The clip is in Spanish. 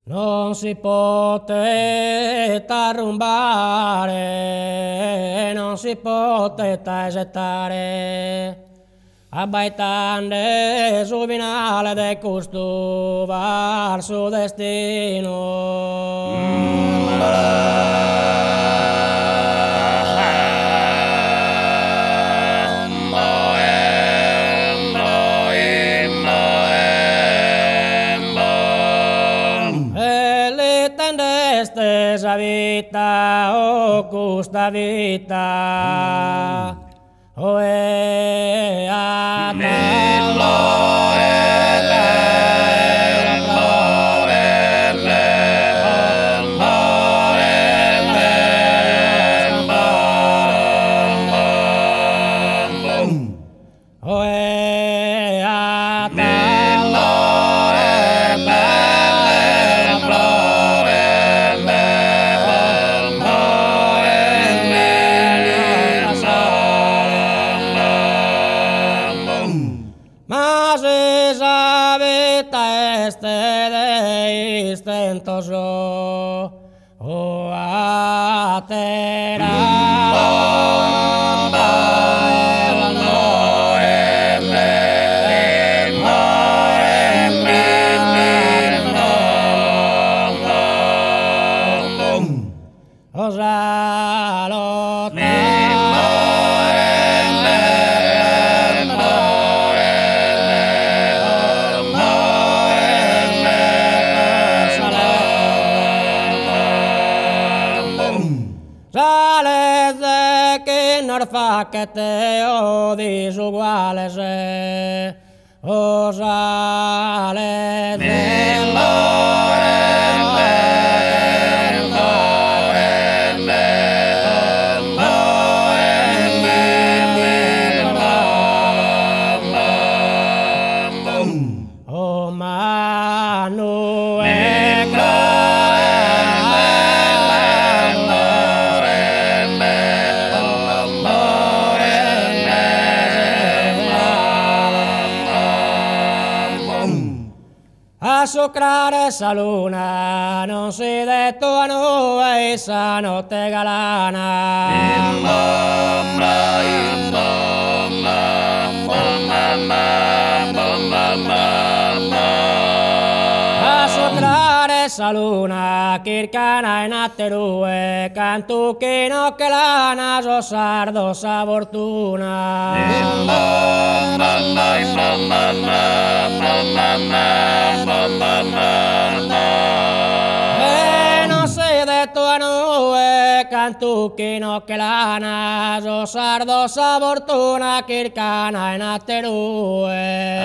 Non si poteva rumbare, non si poteva gettare, abbaitande su vinale de custo var su destino. Stessa vita, o custa vita, o è a mas esa vita este de istentoso o atera. Sales de que norfa que te odis iguales, o sales de o Manuel. A socrare esa luna, non si detto a noi, esa notte galana. A socrare esa luna, kirkana en atterue, cantuchino che lana, so sardo sa fortuna. Non sei detto a noi, cantuchino che lana, so sardo sa fortuna, kirkana in atterue.